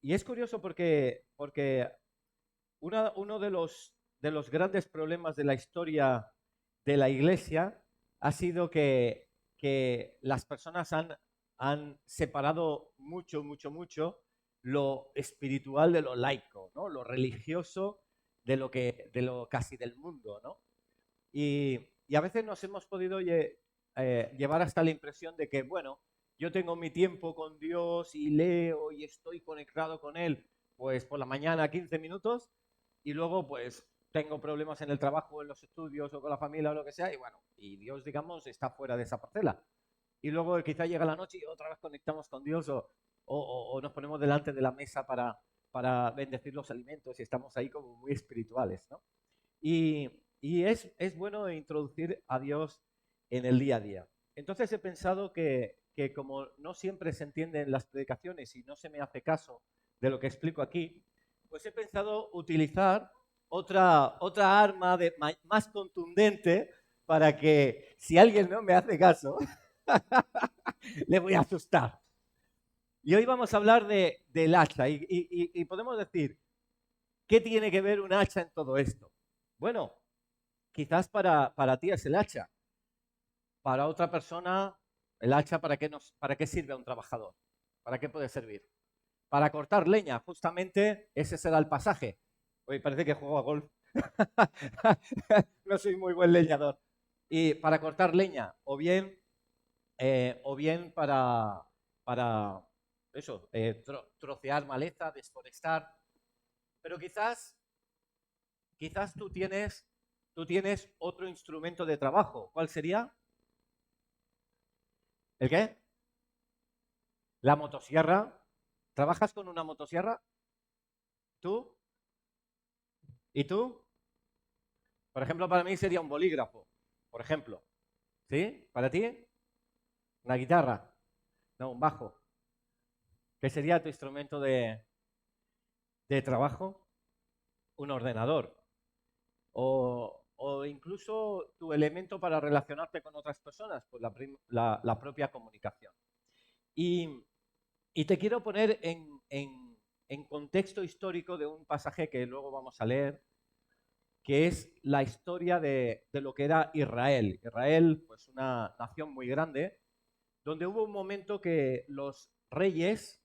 Y es curioso porque uno de los grandes problemas de la historia de la Iglesia ha sido que las personas han separado mucho, mucho, mucho lo espiritual de lo laico, ¿no? Lo religioso de lo casi del mundo, ¿no? Y a veces nos hemos podido llevar hasta la impresión de que, bueno, yo tengo mi tiempo con Dios y leo y estoy conectado con Él, pues por la mañana 15 minutos y luego pues tengo problemas en el trabajo, en los estudios o con la familia o lo que sea y bueno, y Dios, digamos, está fuera de esa parcela. Y luego quizá llega la noche y otra vez conectamos con Dios o nos ponemos delante de la mesa para bendecir los alimentos y estamos ahí como muy espirituales, ¿no? Y es bueno introducir a Dios en el día a día. Entonces he pensado que como no siempre se entienden las predicaciones y no se me hace caso de lo que explico aquí, pues he pensado utilizar otra arma más contundente para que si alguien no me hace caso, le voy a asustar. Y hoy vamos a hablar del hacha y podemos decir, ¿qué tiene que ver un hacha en todo esto? Bueno, quizás para ti es el hacha. Para otra persona, el hacha, ¿para qué sirve a un trabajador? ¿Para qué puede servir? Para cortar leña, justamente ese será el pasaje. Hoy parece que juego a golf. No soy muy buen leñador. Y para cortar leña, o bien para eso, trocear maleza, desforestar. Pero quizás tú tienes otro instrumento de trabajo. ¿Cuál sería? ¿El qué? La motosierra. ¿Trabajas con una motosierra? ¿Tú? ¿Y tú? Por ejemplo, para mí sería un bolígrafo. Por ejemplo. ¿Sí? ¿Para ti? ¿Una guitarra? No, un bajo. ¿Qué sería tu instrumento de trabajo? Un ordenador. O incluso tu elemento para relacionarte con otras personas, pues la propia comunicación. Y, y te quiero poner en contexto histórico de un pasaje que luego vamos a leer, que es la historia de lo que era Israel. Israel, pues una nación muy grande, donde hubo un momento que los reyes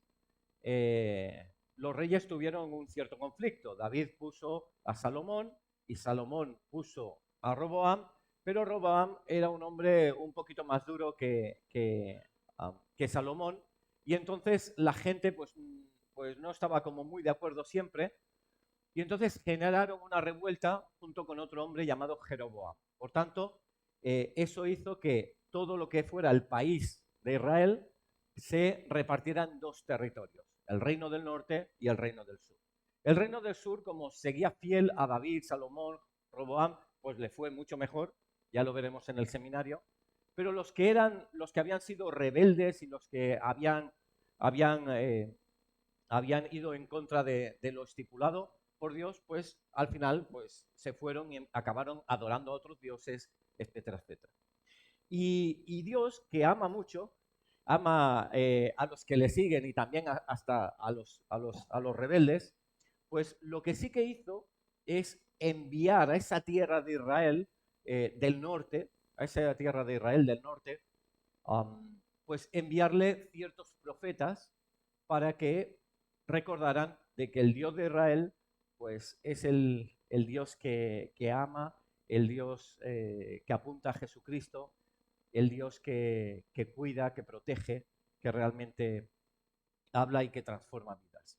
tuvieron un cierto conflicto. David puso a Salomón y Salomón puso a Roboam, pero Roboam era un hombre un poquito más duro que Salomón, y entonces la gente pues no estaba como muy de acuerdo siempre, y entonces generaron una revuelta junto con otro hombre llamado Jeroboam. Por tanto, eso hizo que todo lo que fuera el país de Israel se repartiera en dos territorios, el reino del norte y el reino del sur. El reino del sur, como seguía fiel a David, Salomón, Roboam, pues le fue mucho mejor, ya lo veremos en el seminario, pero los que habían sido rebeldes y los que habían habían ido en contra de lo estipulado por Dios, pues al final pues se fueron y acabaron adorando a otros dioses, etcétera, etcétera. Y Dios, que ama mucho, ama a los que le siguen y también hasta a los rebeldes, pues lo que sí que hizo es enviar a esa tierra de Israel del norte, a esa tierra de Israel del norte, pues enviarle ciertos profetas para que recordaran de que el Dios de Israel pues es el Dios que ama, el Dios que apunta a Jesucristo, el Dios que cuida, que protege, que realmente habla y que transforma vidas.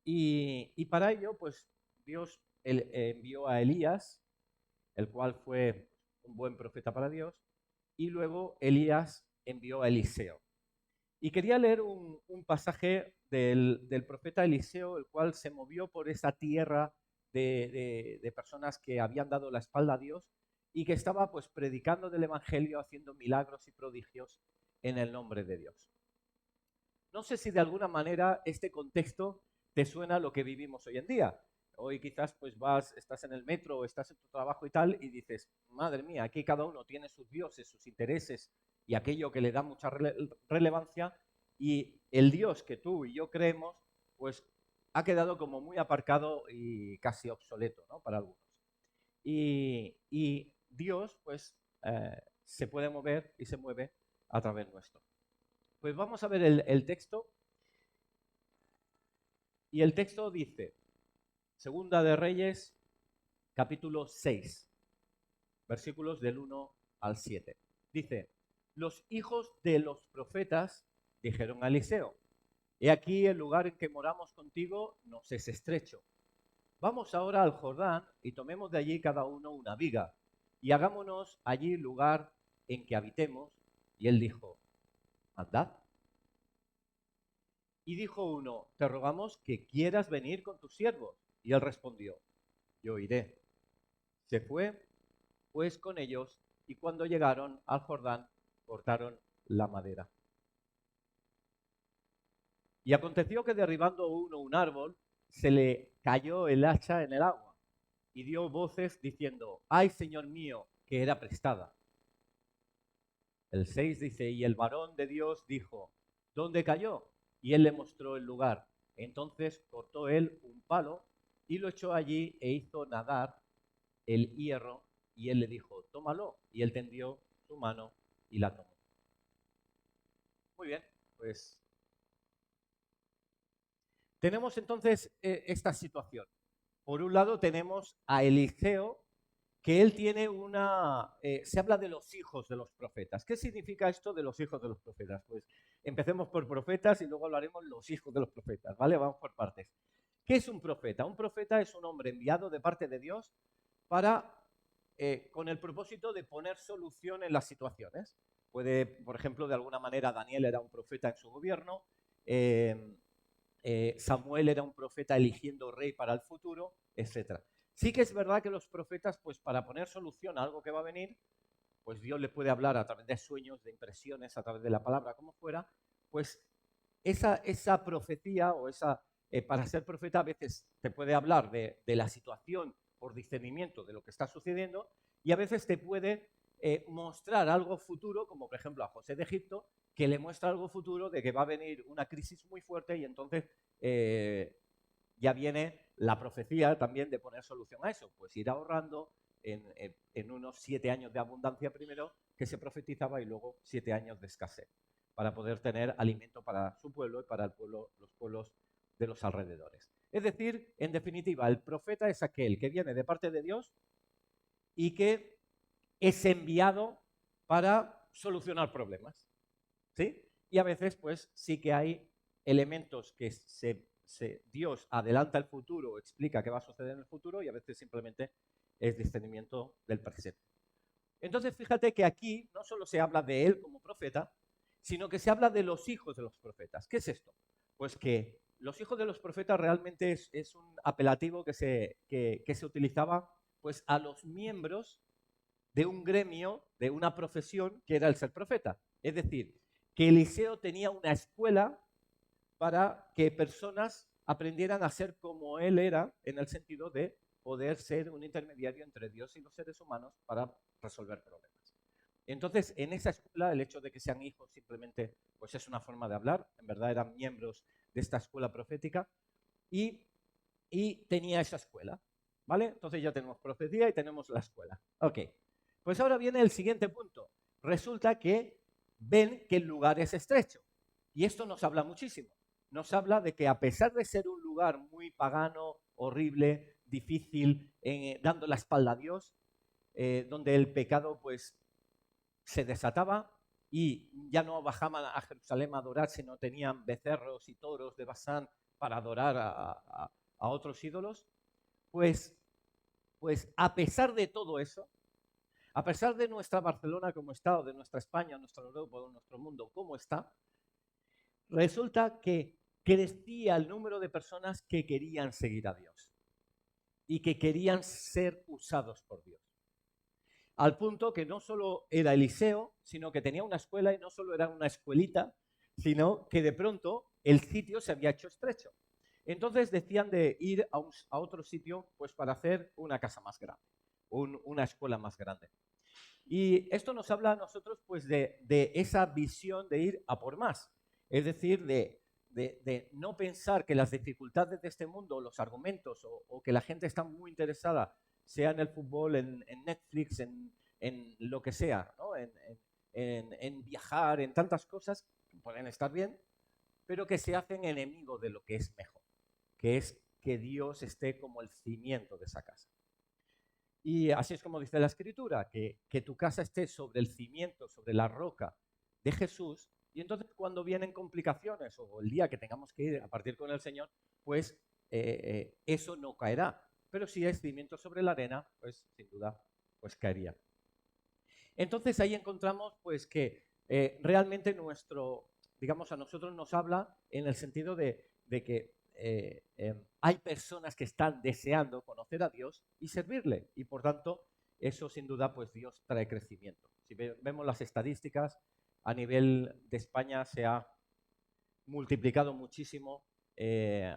Y para ello, pues Dios envió a Elías, el cual fue un buen profeta para Dios, y luego Elías envió a Eliseo. Y quería leer un pasaje del profeta Eliseo, el cual se movió por esa tierra de personas que habían dado la espalda a Dios y que estaba pues predicando del Evangelio, haciendo milagros y prodigios en el nombre de Dios. No sé si de alguna manera este contexto te suena a lo que vivimos hoy en día. Hoy quizás pues estás en el metro o estás en tu trabajo y tal y dices, madre mía, aquí cada uno tiene sus dioses, sus intereses y aquello que le da mucha relevancia, y el Dios que tú y yo creemos pues ha quedado como muy aparcado y casi obsoleto, ¿no? Para algunos. Y Dios, pues, se puede mover y se mueve a través nuestro. Pues vamos a ver el texto. Y el texto dice, Segunda de Reyes, capítulo 6, versículos del 1 al 7. Dice, los hijos de los profetas dijeron a Eliseo, he aquí el lugar en que moramos contigo nos es estrecho. Vamos ahora al Jordán y tomemos de allí cada uno una viga y hagámonos allí lugar en que habitemos. Y él dijo, andad. Y dijo uno, te rogamos que quieras venir con tus siervos. Y él respondió, yo iré. Se fue pues con ellos y cuando llegaron al Jordán cortaron la madera. Y aconteció que derribando uno un árbol, se le cayó el hacha en el agua y dio voces diciendo, ay, Señor mío, que era prestada. El 6 dice, y el varón de Dios dijo, ¿dónde cayó? Y él le mostró el lugar. Entonces cortó él un palo y lo echó allí e hizo nadar el hierro. Y él le dijo, tómalo. Y él tendió su mano y la tomó. Muy bien, pues tenemos entonces esta situación. Por un lado tenemos a Eliseo, que él tiene se habla de los hijos de los profetas. ¿Qué significa esto de los hijos de los profetas? Pues empecemos por profetas y luego hablaremos los hijos de los profetas, ¿vale? Vamos por partes. ¿Qué es un profeta? Un profeta es un hombre enviado de parte de Dios para, con el propósito de poner solución en las situaciones. Puede, por ejemplo, de alguna manera Daniel era un profeta en su gobierno, Samuel era un profeta eligiendo rey para el futuro, etc. Sí que es verdad que los profetas, pues para poner solución a algo que va a venir, pues Dios le puede hablar a través de sueños, de impresiones, a través de la palabra, como fuera, pues esa profecía o para ser profeta a veces te puede hablar de la situación por discernimiento de lo que está sucediendo y a veces te puede mostrar algo futuro, como por ejemplo a José de Egipto, que le muestra algo futuro de que va a venir una crisis muy fuerte y entonces ya viene la profecía también de poner solución a eso, pues ir ahorrando en unos 7 años de abundancia primero que se profetizaba y luego 7 años de escasez para poder tener alimento para su pueblo y para el pueblo, los pueblos de los alrededores. Es decir, en definitiva, el profeta es aquel que viene de parte de Dios y que es enviado para solucionar problemas. ¿Sí? Y a veces, pues sí que hay elementos que Dios adelanta el futuro, explica qué va a suceder en el futuro y a veces simplemente es discernimiento del presente. Entonces, fíjate que aquí no solo se habla de él como profeta, sino que se habla de los hijos de los profetas. ¿Qué es esto? Pues que los hijos de los profetas realmente es un apelativo que se utilizaba pues, a los miembros de un gremio, de una profesión que era el ser profeta. Es decir, que Eliseo tenía una escuela para que personas aprendieran a ser como él era, en el sentido de poder ser un intermediario entre Dios y los seres humanos para resolver problemas. Entonces, en esa escuela, el hecho de que sean hijos simplemente pues es una forma de hablar, en verdad eran miembros de esta escuela profética y, y tenía esa escuela, ¿vale? Entonces ya tenemos profecía y tenemos la escuela. Ok, pues ahora viene el siguiente punto. Resulta que ven que el lugar es estrecho y esto nos habla muchísimo. Nos habla de que a pesar de ser un lugar muy pagano, horrible, difícil, dando la espalda a Dios, donde el pecado pues se desataba y ya no bajaban a Jerusalén a adorar, sino tenían becerros y toros de Basán para adorar a otros ídolos, pues, pues a pesar de todo eso, a pesar de nuestra Barcelona como está, o de nuestra España, nuestra Europa, o nuestro mundo como está, resulta que crecía el número de personas que querían seguir a Dios y que querían ser usados por Dios. Al punto que no solo era Eliseo, sino que tenía una escuela y no solo era una escuelita, sino que de pronto el sitio se había hecho estrecho. Entonces decían de ir a otro sitio pues para hacer una casa más grande, una escuela más grande. Y esto nos habla a nosotros pues de esa visión de ir a por más, es decir, de no pensar que las dificultades de este mundo, los argumentos o que la gente está muy interesada, sea en el fútbol, en Netflix, en lo que sea, ¿no? En viajar, en tantas cosas que pueden estar bien, pero que se hacen enemigos de lo que es mejor, que es que Dios esté como el cimiento de esa casa. Y así es como dice la Escritura, que tu casa esté sobre el cimiento, sobre la roca de Jesús, y entonces cuando vienen complicaciones o el día que tengamos que ir a partir con el Señor, pues eso no caerá. Pero si es cimiento sobre la arena, pues sin duda, pues caería. Entonces ahí encontramos pues que realmente digamos, a nosotros nos habla en el sentido de que hay personas que están deseando conocer a Dios y servirle. Y por tanto, eso sin duda, pues Dios trae crecimiento. Si vemos las estadísticas, a nivel de España se ha multiplicado muchísimo.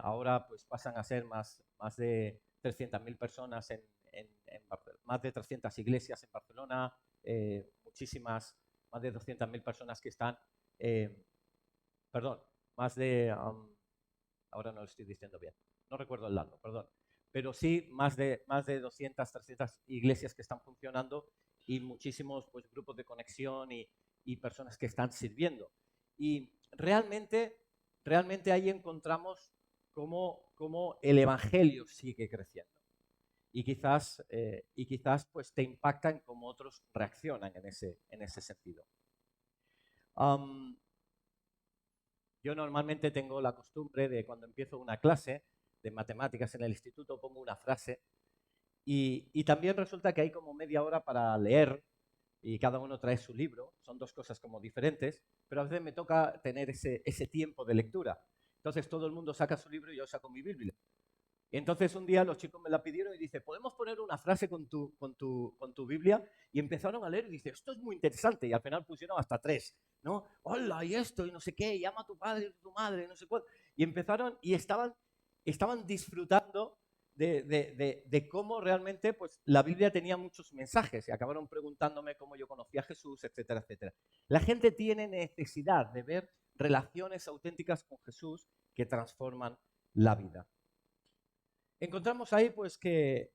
Ahora pues pasan a ser más de 300.000 personas en Barcelona, más de 300 iglesias en Barcelona, muchísimas, más de 200.000 personas que están, perdón, más de, ahora no lo estoy diciendo bien, no recuerdo el dato, perdón, pero sí más de 200, 300 iglesias que están funcionando y muchísimos pues, grupos de conexión y personas que están sirviendo. Y realmente ahí encontramos cómo el Evangelio sigue creciendo. Y quizás pues, te impacta en cómo otros reaccionan en ese sentido. Yo normalmente tengo la costumbre de cuando empiezo una clase de matemáticas en el instituto pongo una frase y también resulta que hay como media hora para leer y cada uno trae su libro, son dos cosas como diferentes, pero a veces me toca tener ese tiempo de lectura. Entonces todo el mundo saca su libro y yo saco mi Biblia. Entonces un día los chicos me la pidieron y dice, ¿podemos poner una frase con tu Biblia? Y empezaron a leer y dice, esto es muy interesante. Y al final pusieron hasta 3, ¿no? Hola, y esto, y no sé qué, y ama a tu padre y a tu madre, y no sé cuál. Y empezaron y estaban disfrutando de cómo realmente pues, la Biblia tenía muchos mensajes y acabaron preguntándome cómo yo conocía a Jesús, etcétera, etcétera. La gente tiene necesidad de ver relaciones auténticas con Jesús que transforman la vida. Encontramos ahí pues que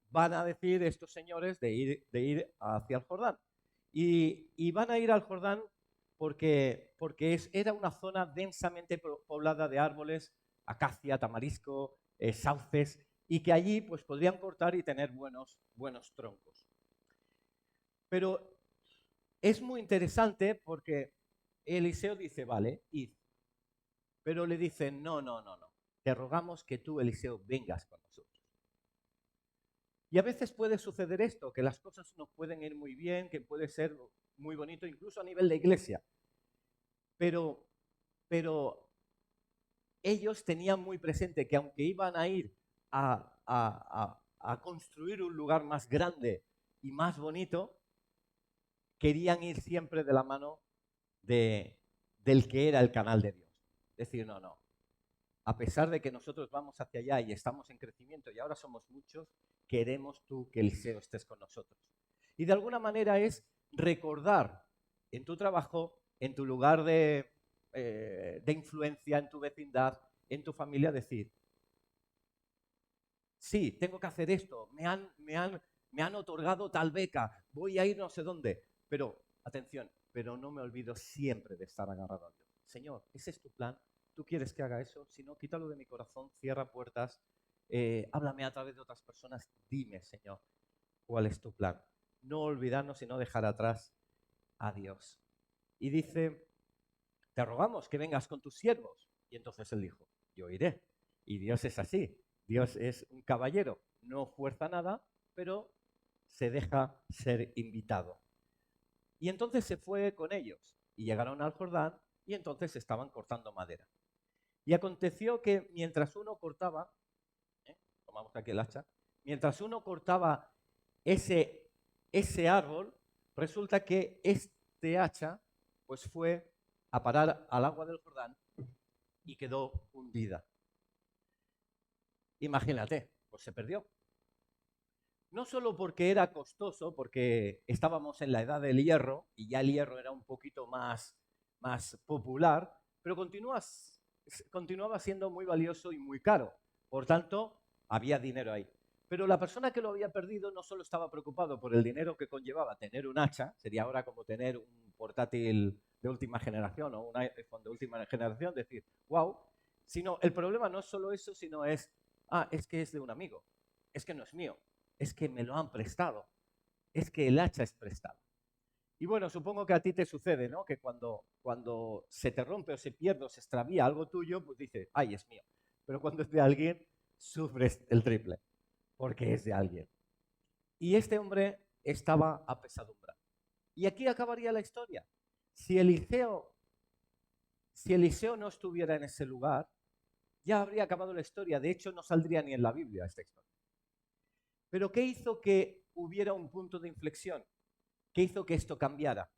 van a decir estos señores de ir hacia el Jordán. Y van a ir al Jordán porque era una zona densamente poblada de árboles, acacia, tamarisco, sauces, y que allí pues, podrían cortar y tener buenos troncos. Pero es muy interesante porque Eliseo dice, vale, id. Pero le dicen, no, te rogamos que tú, Eliseo, vengas con nosotros. Y a veces puede suceder esto, que las cosas no pueden ir muy bien, que puede ser muy bonito, incluso a nivel de iglesia. Pero ellos tenían muy presente que aunque iban a ir a construir un lugar más grande y más bonito, querían ir siempre de la mano del que era el canal de Dios. Decir, no. A pesar de que nosotros vamos hacia allá y estamos en crecimiento y ahora somos muchos, queremos tú que Eliseo estés con nosotros. Y de alguna manera es recordar en tu trabajo, en tu lugar de influencia, en tu vecindad, en tu familia, decir, sí, tengo que hacer esto, me han otorgado tal beca, voy a ir no sé dónde, pero, atención, pero no me olvido siempre de estar agarrado a Dios. Señor, ¿ese es tu plan? ¿Tú quieres que haga eso? Si no, quítalo de mi corazón, cierra puertas, háblame a través de otras personas, dime, Señor, cuál es tu plan. No olvidarnos y no dejar atrás a Dios. Y dice, te rogamos que vengas con tus siervos. Y entonces él dijo, yo iré. Y Dios es así. Dios es un caballero, no fuerza nada, pero se deja ser invitado. Y entonces se fue con ellos y llegaron al Jordán y entonces estaban cortando madera. Y aconteció que mientras uno cortaba, tomamos aquí el hacha, mientras uno cortaba ese árbol, resulta que este hacha pues fue a parar al agua del Jordán y quedó hundida. Imagínate, pues se perdió. No solo porque era costoso, porque estábamos en la edad del hierro y ya el hierro era un poquito más popular, pero continuaba siendo muy valioso y muy caro. Por tanto, había dinero ahí. Pero la persona que lo había perdido no solo estaba preocupado por el dinero que conllevaba tener un hacha, sería ahora como tener un portátil de última generación o un iPhone de última generación, decir, wow, sino el problema no es solo eso, sino es que es de un amigo, es que no es mío, es que me lo han prestado, es que el hacha es prestado. Y bueno, supongo que a ti te sucede, ¿no? Que cuando se te rompe o se pierde o se extravía algo tuyo, pues dices, ay, es mío. Pero cuando es de alguien, sufres el triple, porque es de alguien. Y este hombre estaba apesadumbrado. Y aquí acabaría la historia. Si Eliseo no estuviera en ese lugar, ya habría acabado la historia. De hecho, no saldría ni en la Biblia esta historia. Pero ¿qué hizo que hubiera un punto de inflexión? ¿Qué hizo que esto cambiara?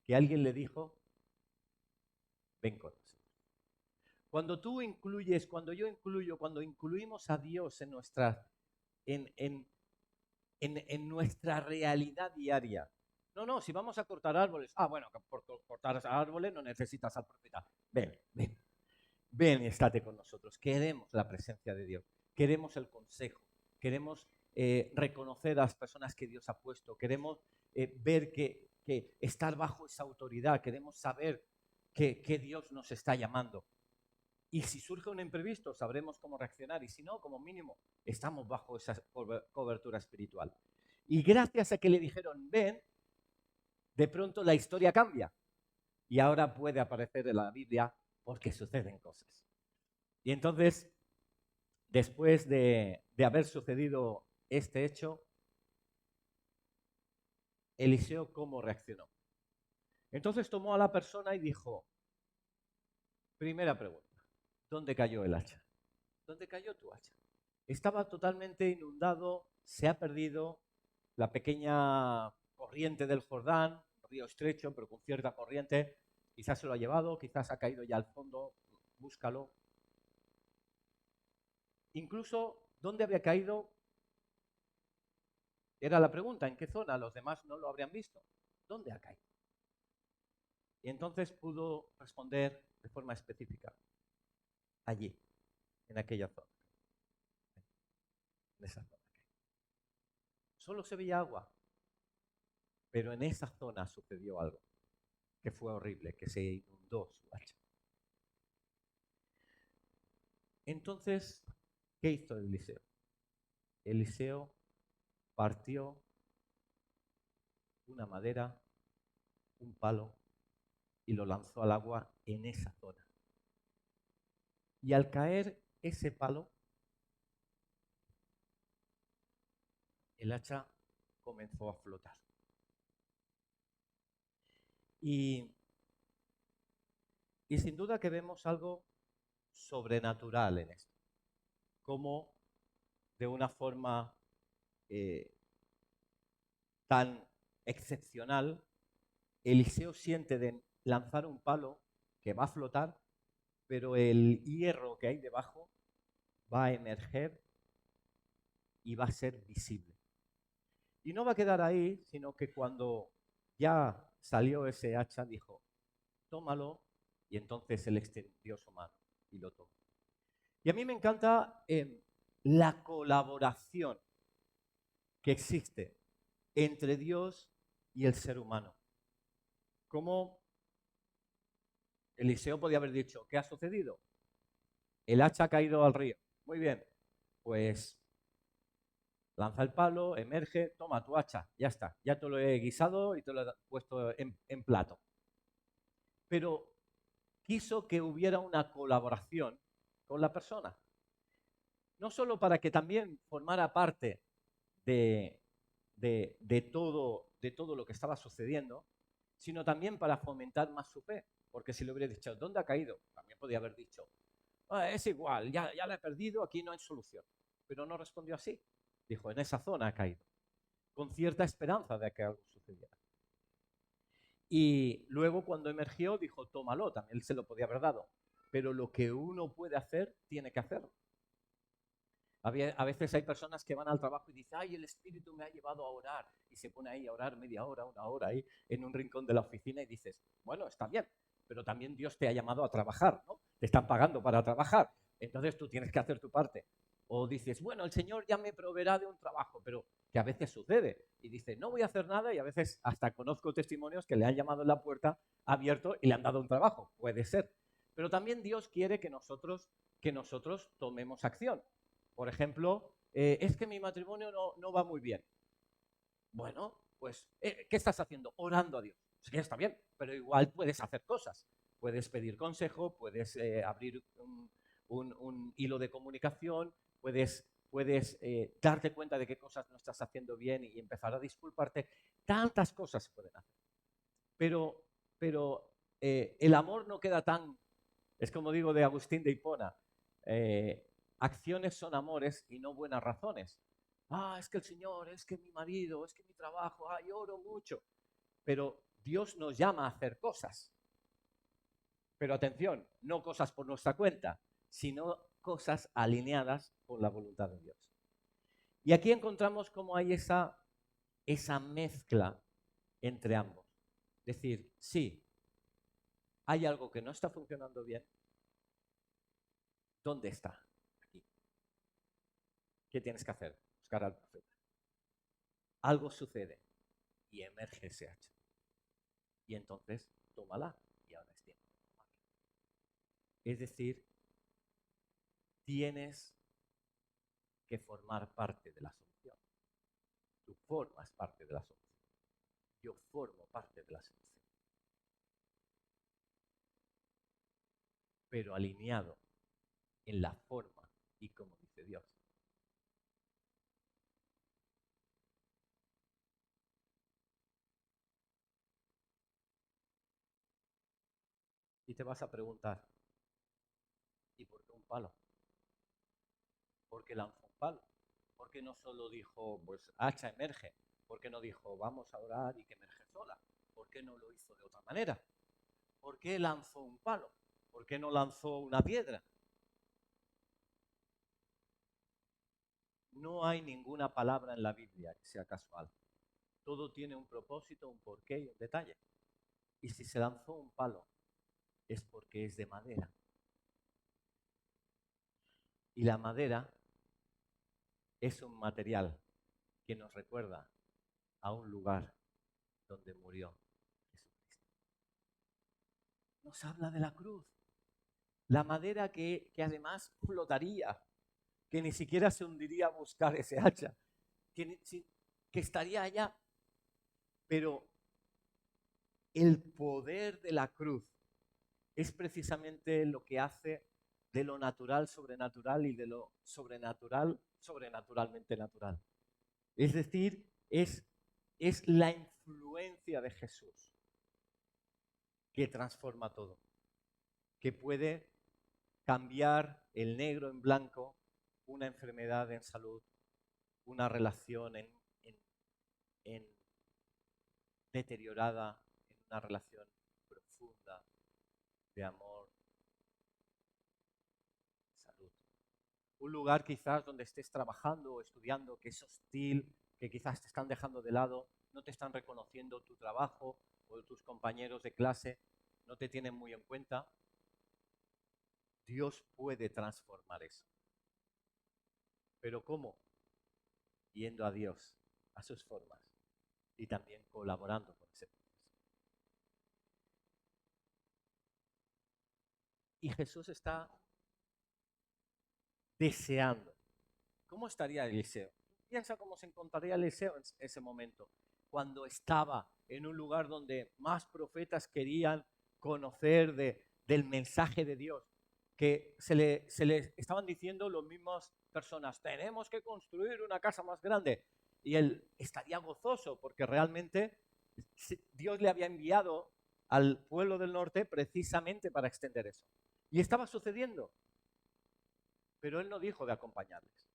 Que alguien le dijo, ven con nosotros. Cuando tú incluyes, cuando yo incluyo, cuando incluimos a Dios en nuestra realidad diaria. No, si vamos a cortar árboles, bueno, por cortar árboles no necesitas al profeta. Ven y estate con nosotros. Queremos la presencia de Dios, queremos el consejo, queremos reconocer a las personas que Dios ha puesto, queremos ver que estar bajo esa autoridad, queremos saber que Dios nos está llamando. Y si surge un imprevisto, sabremos cómo reaccionar. Y si no, como mínimo, estamos bajo esa cobertura espiritual. Y gracias a que le dijeron, ven, de pronto la historia cambia. Y ahora puede aparecer en la Biblia porque suceden cosas. Y entonces, después de haber sucedido este hecho, Eliseo, ¿cómo reaccionó? Entonces tomó a la persona y dijo, primera pregunta, ¿dónde cayó el hacha? ¿Dónde cayó tu hacha? Estaba totalmente inundado, se ha perdido la pequeña corriente del Jordán, río estrecho, pero con cierta corriente. Quizás se lo ha llevado, quizás ha caído ya al fondo, búscalo. Incluso, ¿dónde había caído? Era la pregunta, ¿en qué zona? Los demás no lo habrían visto. ¿Dónde ha caído? Y entonces pudo responder de forma específica. Allí, en aquella zona. En esa zona. Solo se veía agua, pero en esa zona sucedió algo que fue horrible, que se inundó su hacha. Entonces, ¿qué hizo Eliseo? Eliseo partió una madera, un palo, y lo lanzó al agua en esa zona. Y al caer ese palo, el hacha comenzó a flotar. Y sin duda que vemos algo sobrenatural en esto. Como de una forma tan excepcional, Eliseo siente de lanzar un palo que va a flotar, pero el hierro que hay debajo va a emerger y va a ser visible. Y no va a quedar ahí, sino que cuando ya salió ese hacha, dijo, tómalo, y entonces él extendió su mano y lo tomó. Y a mí me encanta la colaboración que existe entre Dios y el ser humano. Como Eliseo podía haber dicho, ¿qué ha sucedido? El hacha ha caído al río. Muy bien, pues lanza el palo, emerge, toma tu hacha, ya está, ya te lo he guisado y te lo he puesto en plato. Pero quiso que hubiera una colaboración con la persona. No solo para que también formara parte de todo lo que estaba sucediendo, sino también para fomentar más su fe. Porque si le hubiera dicho, ¿dónde ha caído? También podía haber dicho, es igual, ya la he perdido, aquí no hay solución. Pero no respondió así. Dijo, en esa zona ha caído, con cierta esperanza de que algo sucediera. Y luego cuando emergió dijo, tómalo, también se lo podía haber dado. Pero lo que uno puede hacer, tiene que hacerlo. A veces hay personas que van al trabajo y dicen, ay, el Espíritu me ha llevado a orar. Y se pone ahí a orar media hora, una hora ahí en un rincón de la oficina y dices, bueno, está bien, pero también Dios te ha llamado a trabajar, ¿no? Te están pagando para trabajar, entonces tú tienes que hacer tu parte. O dices, bueno, el Señor ya me proveerá de un trabajo, pero que a veces sucede. Y dice, no voy a hacer nada, y a veces hasta conozco testimonios que le han llamado en la puerta, abierto y le han dado un trabajo. Puede ser. Pero también Dios quiere que nosotros tomemos acción. Por ejemplo, es que mi matrimonio no va muy bien. Bueno, pues, ¿qué estás haciendo? Orando a Dios. Sí, está bien, pero igual puedes hacer cosas. Puedes pedir consejo, puedes abrir un hilo de comunicación, puedes darte cuenta de qué cosas no estás haciendo bien y empezar a disculparte. Tantas cosas se pueden hacer. Pero el amor no queda tan, es como digo de Agustín de Hipona, acciones son amores y no buenas razones. Es que el Señor, es que mi marido, es que mi trabajo, yo oro mucho. Pero Dios nos llama a hacer cosas. Pero atención, no cosas por nuestra cuenta, sino cosas alineadas con la voluntad de Dios. Y aquí encontramos cómo hay esa mezcla entre ambos. Es decir, sí, hay algo que no está funcionando bien. ¿Dónde está? Aquí. ¿Qué tienes que hacer? Buscar al profeta. Algo sucede y emerge ese hacha. Y entonces, tómala y ahora es tiempo de tomarla. Es decir, tienes que formar parte de la solución. Tú formas parte de la solución. Yo formo parte de la solución. Pero alineado en la forma y como dice Dios. Y te vas a preguntar, ¿y por qué un palo? ¿Por qué lanzó un palo? ¿Por qué no solo dijo, pues hacha emerge? ¿Por qué no dijo, vamos a orar y que emerge sola? ¿Por qué no lo hizo de otra manera? ¿Por qué lanzó un palo? ¿Por qué no lanzó una piedra? No hay ninguna palabra en la Biblia que sea casual. Todo tiene un propósito, un porqué y un detalle. Y si se lanzó un palo, es porque es de madera. Y la madera es un material que nos recuerda a un lugar donde murió Jesucristo. Nos habla de la cruz. La madera que además flotaría, que ni siquiera se hundiría a buscar ese hacha, que estaría allá. Pero el poder de la cruz es precisamente lo que hace de lo natural sobrenatural y de lo sobrenatural sobrenaturalmente natural. Es decir, es la influencia de Jesús que transforma todo, que puede cambiar el negro en blanco, una enfermedad en salud, una relación en deteriorada, en una relación profunda de amor, salud. Un lugar quizás donde estés trabajando o estudiando que es hostil, que quizás te están dejando de lado, no te están reconociendo tu trabajo o tus compañeros de clase, no te tienen muy en cuenta. Dios puede transformar eso. ¿Pero cómo? Yendo a Dios, a sus formas y también colaborando con ese proceso. Y Jesús está deseando. ¿Cómo estaría Eliseo? Piensa cómo se encontraría Eliseo en ese momento, cuando estaba en un lugar donde más profetas querían conocer del mensaje de Dios, que se le estaban diciendo las mismas personas, tenemos que construir una casa más grande. Y él estaría gozoso porque realmente Dios le había enviado al pueblo del norte precisamente para extender eso. Y estaba sucediendo, pero él no dijo de acompañarles.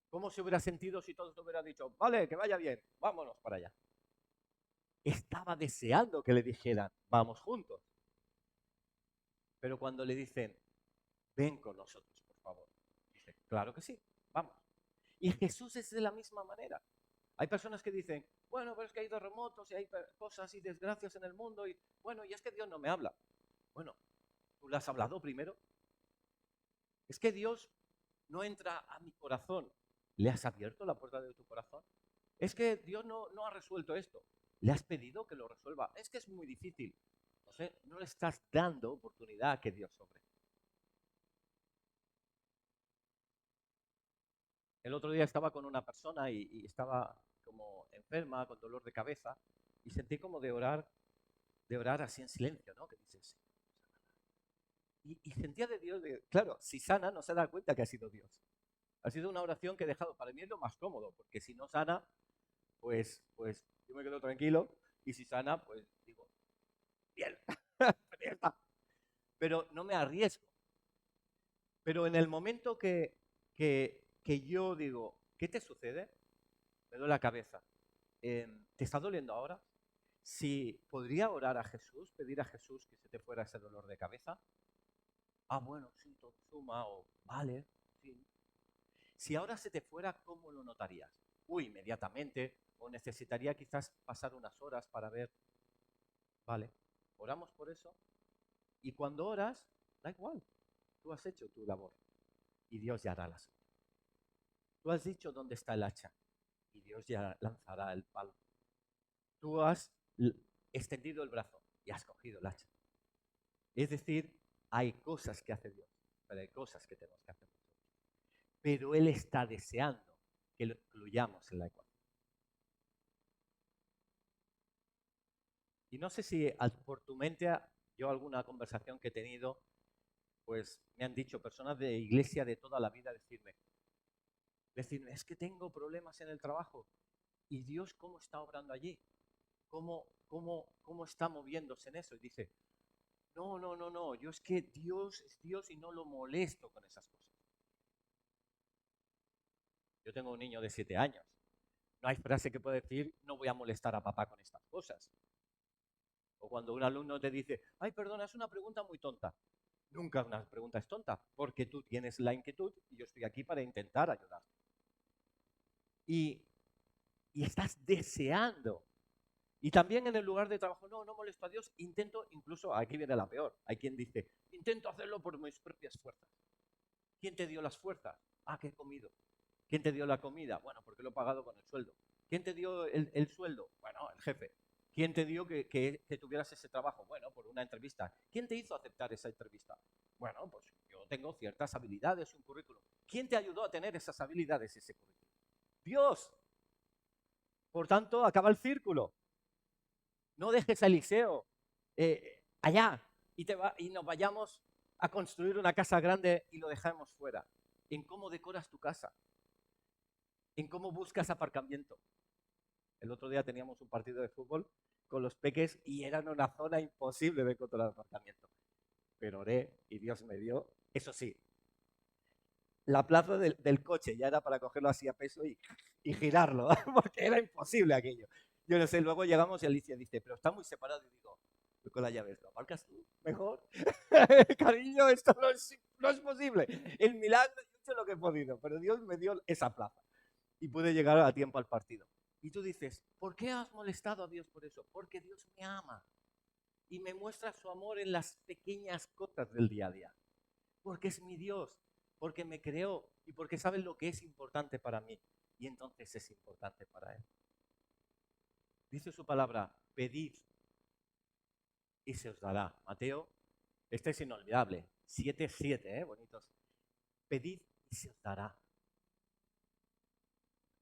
¿Cómo se hubiera sentido si todos hubieran dicho, vale, que vaya bien, vámonos para allá? Estaba deseando que le dijeran, vamos juntos. Pero cuando le dicen, ven con nosotros, por favor, dice, claro que sí, vamos. Y Jesús es de la misma manera. Hay personas que dicen, bueno, pero es que hay terremotos y hay cosas y desgracias en el mundo y bueno, y es que Dios no me habla. Bueno, ¿tú le has hablado primero? Es que Dios no entra a mi corazón. ¿Le has abierto la puerta de tu corazón? Es que Dios no ha resuelto esto. ¿Le has pedido que lo resuelva? Es que es muy difícil. Entonces, no le estás dando oportunidad a que Dios sobre. El otro día estaba con una persona y estaba como enferma, con dolor de cabeza, y sentí como de orar así en silencio, ¿no? Que dices, y sentía de Dios, claro, si sana no se da cuenta que ha sido Dios. Ha sido una oración que he dejado, para mí es lo más cómodo, porque si no sana, pues yo me quedo tranquilo, y si sana, pues digo, bien, ya está. Pero no me arriesgo. Pero en el momento que yo digo, ¿qué te sucede? Me duele la cabeza. ¿Te está doliendo ahora? Si podría orar a Jesús, pedir a Jesús que se te fuera ese dolor de cabeza. Ah, bueno, siento suma o vale, sí. Si ahora se te fuera, ¿cómo lo notarías? Uy, inmediatamente, o necesitaría quizás pasar unas horas para ver, vale, oramos por eso. Y cuando oras, da igual, tú has hecho tu labor y Dios ya hará la suya. Tú has dicho dónde está el hacha y Dios ya lanzará el palo. Tú has extendido el brazo y has cogido el hacha. Es decir, hay cosas que hace Dios, pero hay cosas que tenemos que hacer nosotros. Pero Él está deseando que lo incluyamos en la ecuación. Y no sé si por tu mente, yo alguna conversación que he tenido, pues me han dicho personas de iglesia de toda la vida decirme, es que tengo problemas en el trabajo. ¿Y Dios cómo está obrando allí? ¿Cómo está moviéndose en eso? Y dice, no, yo es que Dios es Dios y no lo molesto con esas cosas. Yo tengo un niño de 7 años. No hay frase que pueda decir, no voy a molestar a papá con estas cosas. O cuando un alumno te dice, ay, perdona, es una pregunta muy tonta. Nunca una pregunta es tonta, porque tú tienes la inquietud y yo estoy aquí para intentar ayudarte. Y, y estás deseando. Y también en el lugar de trabajo, no molesto a Dios, intento, incluso aquí viene la peor. Hay quien dice, intento hacerlo por mis propias fuerzas. ¿Quién te dio las fuerzas? Ah, que he comido. ¿Quién te dio la comida? Bueno, porque lo he pagado con el sueldo. ¿Quién te dio el sueldo? Bueno, el jefe. ¿Quién te dio que tuvieras ese trabajo? Bueno, por una entrevista. ¿Quién te hizo aceptar esa entrevista? Bueno, pues yo tengo ciertas habilidades, un currículum. ¿Quién te ayudó a tener esas habilidades, ese currículum? Dios. Por tanto, acaba el círculo. No dejes a Eliseo allá y nos vayamos a construir una casa grande y lo dejamos fuera. En cómo decoras tu casa, en cómo buscas aparcamiento. El otro día teníamos un partido de fútbol con los peques y era una zona imposible de encontrar aparcamiento. Pero oré y Dios me dio, eso sí, la plaza del coche ya era para cogerlo así a peso y girarlo, porque era imposible aquello. Yo no sé, luego llegamos y Alicia dice, pero está muy separado. Y digo, voy con la llave, ¿lo aparcas tú? Mejor. Cariño, esto no es posible. El milagro, yo he hecho lo que he podido, pero Dios me dio esa plaza y pude llegar a tiempo al partido. Y tú dices, ¿por qué has molestado a Dios por eso? Porque Dios me ama y me muestra su amor en las pequeñas cosas del día a día. Porque es mi Dios, porque me creó y porque sabe lo que es importante para mí. Y entonces es importante para Él. Dice su palabra, pedid y se os dará. Mateo, este es inolvidable. 7:7, bonitos. Pedid y se os dará.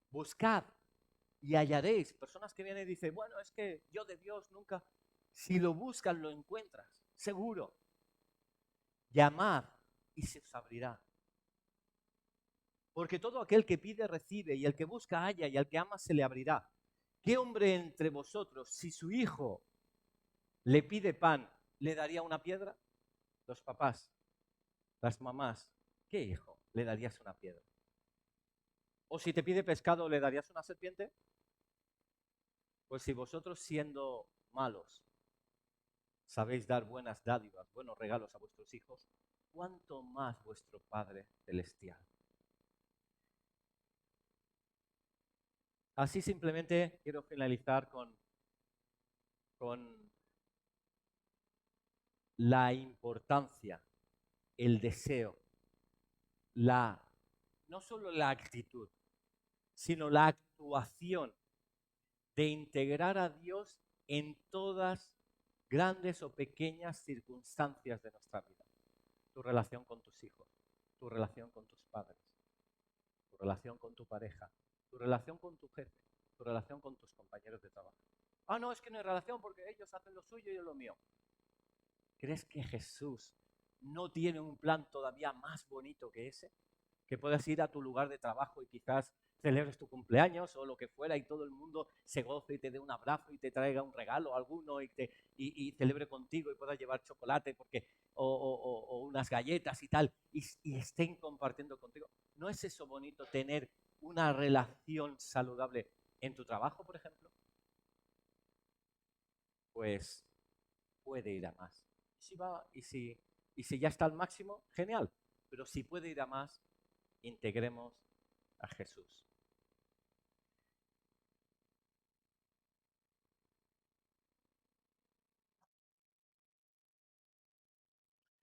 Buscad y hallaréis. Personas que vienen y dicen, bueno, es que yo de Dios nunca. Si lo buscas, lo encuentras, seguro. Llamad y se os abrirá. Porque todo aquel que pide recibe, y el que busca halla, y al que ama se le abrirá. ¿Qué hombre entre vosotros, si su hijo le pide pan, le daría una piedra? Los papás, las mamás, ¿qué hijo le darías una piedra? ¿O si te pide pescado, le darías una serpiente? Pues si vosotros siendo malos sabéis dar buenas dádivas, buenos regalos a vuestros hijos, ¿cuánto más vuestro Padre Celestial? Así simplemente quiero finalizar con la importancia, el deseo, no solo la actitud, sino la actuación de integrar a Dios en todas grandes o pequeñas circunstancias de nuestra vida. Tu relación con tus hijos, tu relación con tus padres, tu relación con tu pareja, tu relación con tu jefe, tu relación con tus compañeros de trabajo. Ah, no, es que no hay relación porque ellos hacen lo suyo y yo lo mío. ¿Crees que Jesús no tiene un plan todavía más bonito que ese? Que puedas ir a tu lugar de trabajo y quizás celebres tu cumpleaños o lo que fuera y todo el mundo se goce y te dé un abrazo y te traiga un regalo alguno y celebre contigo y puedas llevar chocolate o unas galletas y tal y estén compartiendo contigo. ¿No es eso bonito tener una relación saludable en tu trabajo, por ejemplo? Pues puede ir a más. Si va y si ya está al máximo, genial. Pero si puede ir a más, integremos a Jesús.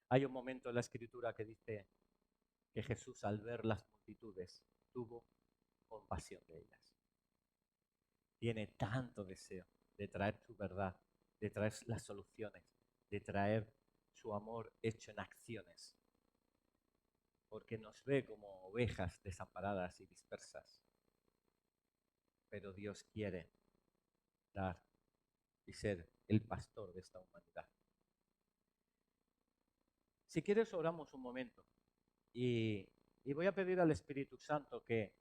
Hay un momento en la Escritura que dice que Jesús, al ver las multitudes, tuvo compasión de ellas. Tiene tanto deseo de traer su verdad, de traer las soluciones, de traer su amor hecho en acciones, porque nos ve como ovejas desamparadas y dispersas. Pero Dios quiere dar y ser el pastor de esta humanidad. Si quieres, oramos un momento y voy a pedir al Espíritu Santo que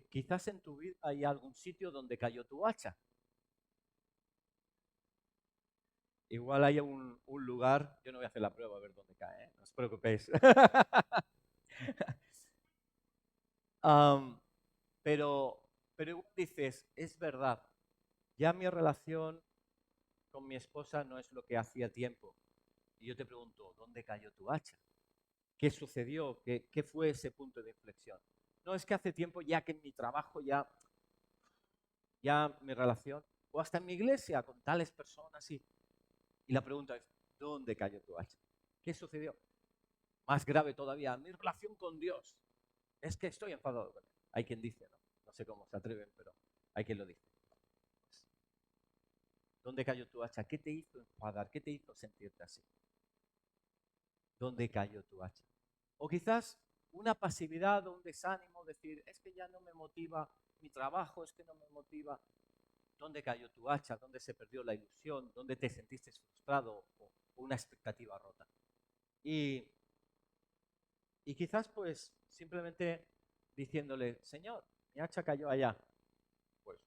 quizás en tu vida hay algún sitio donde cayó tu hacha. Igual hay un lugar, yo no voy a hacer la prueba a ver dónde cae, ¿eh? No os preocupéis. um, pero igual dices, es verdad, ya mi relación con mi esposa no es lo que hacía tiempo. Y yo te pregunto, ¿dónde cayó tu hacha? ¿Qué sucedió? ¿Qué fue ese punto de inflexión? No, es que hace tiempo ya que en mi trabajo ya mi relación, o hasta en mi iglesia con tales personas, y la pregunta es, ¿dónde cayó tu hacha? ¿Qué sucedió? Más grave todavía, mi relación con Dios. Es que estoy enfadado con él. Hay quien dice, ¿no? No sé cómo se atreven, pero hay quien lo dice. ¿Dónde cayó tu hacha? ¿Qué te hizo enfadar? ¿Qué te hizo sentirte así? ¿Dónde cayó tu hacha? O quizás una pasividad o un desánimo, decir, es que ya no me motiva mi trabajo, es que no me motiva. ¿Dónde cayó tu hacha? ¿Dónde se perdió la ilusión? ¿Dónde te sentiste frustrado o una expectativa rota? Y, y quizás pues simplemente diciéndole, Señor, mi hacha cayó allá. Pues,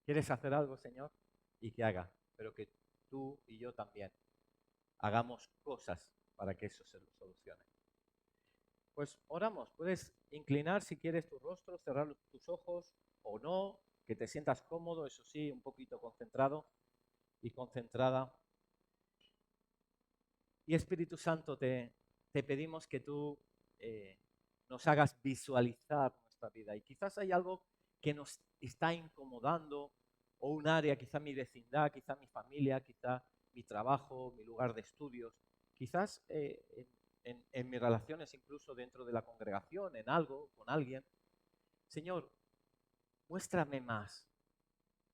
¿quieres hacer algo, Señor? Y que haga, pero que tú y yo también hagamos cosas para que eso se lo solucione. Pues oramos, puedes inclinar si quieres tu rostro, cerrar tus ojos o no, que te sientas cómodo, eso sí, un poquito concentrado y concentrada. Y Espíritu Santo, te pedimos que tú nos hagas visualizar nuestra vida. Y quizás hay algo que nos está incomodando, o un área, quizá mi vecindad, quizá mi familia, quizá mi trabajo, mi lugar de estudios, quizás en mis relaciones incluso dentro de la congregación, en algo, con alguien. Señor, muéstrame más.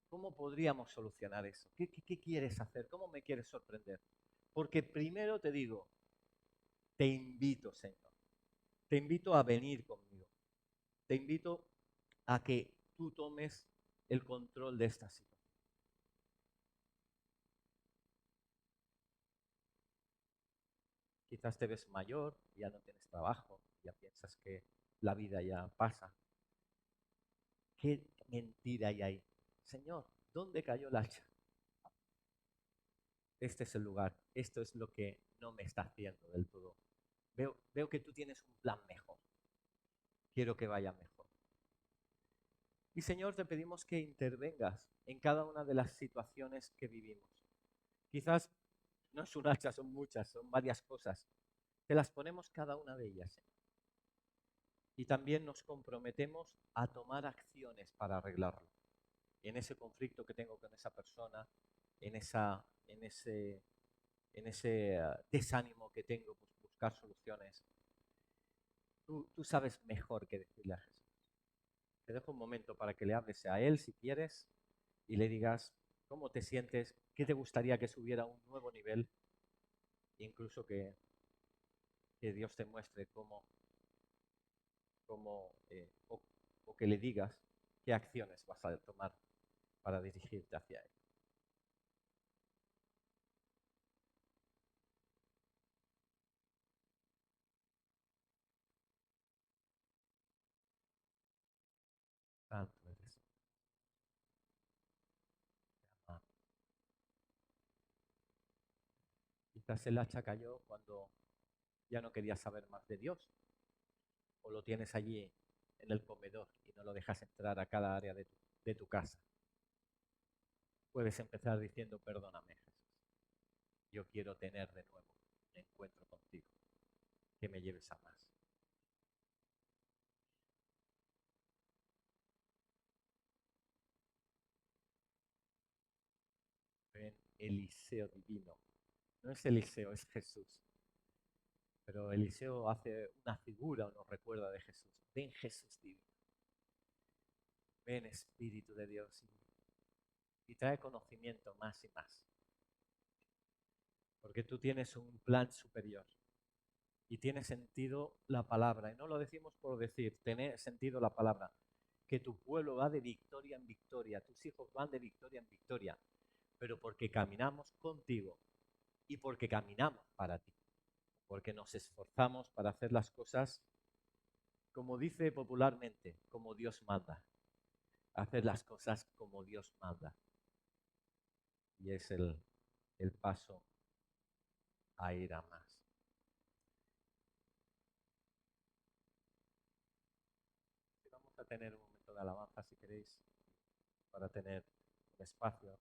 ¿Cómo podríamos solucionar eso? ¿Qué quieres hacer? ¿Cómo me quieres sorprender? Porque primero te digo, te invito, Señor. Te invito a venir conmigo. Te invito a que tú tomes el control de esta situación. Quizás te ves mayor, ya no tienes trabajo, ya piensas que la vida ya pasa. ¿Qué mentira hay ahí? Señor, ¿dónde cayó la hacha? Este es el lugar. Esto es lo que no me está haciendo del todo. Veo que tú tienes un plan mejor. Quiero que vaya mejor. Y Señor, te pedimos que intervengas en cada una de las situaciones que vivimos. Quizás no es un hacha, son muchas, son varias cosas. Te las ponemos cada una de ellas, Señor. y también nos comprometemos a tomar acciones para arreglarlo. En ese conflicto que tengo con esa persona, en ese desánimo que tengo, pues buscar soluciones. Tú sabes mejor qué decirle a Jesús. Te dejo un momento para que le hables a Él si quieres y le digas cómo te sientes, qué te gustaría que subiera a un nuevo nivel, incluso que Dios te muestre o que le digas qué acciones vas a tomar para dirigirte hacia Él. Santo eres, te amamos. Quizás el hacha cayó cuando ya no querías saber más de Dios, o lo tienes allí en el comedor y no lo dejas entrar a cada área de tu casa. Puedes empezar diciendo, perdóname, Jesús. Yo quiero tener de nuevo un encuentro contigo, que me lleves a más. Ven, Eliseo divino. No es Eliseo, es Jesús. Pero Eliseo hace una figura o nos recuerda de Jesús. Ven, Jesús divino. Ven, Espíritu de Dios. Y trae conocimiento más y más. Porque tú tienes un plan superior. Y tiene sentido la palabra. Y no lo decimos por decir, tiene sentido la palabra. Que tu pueblo va de victoria en victoria, tus hijos van de victoria en victoria, pero porque caminamos contigo y porque caminamos para ti, porque nos esforzamos para hacer las cosas como dice popularmente, como Dios manda, hacer las cosas como Dios manda. Y es el paso a ir a más. Vamos a tener un momento de alabanza, si queréis, para tener un espacio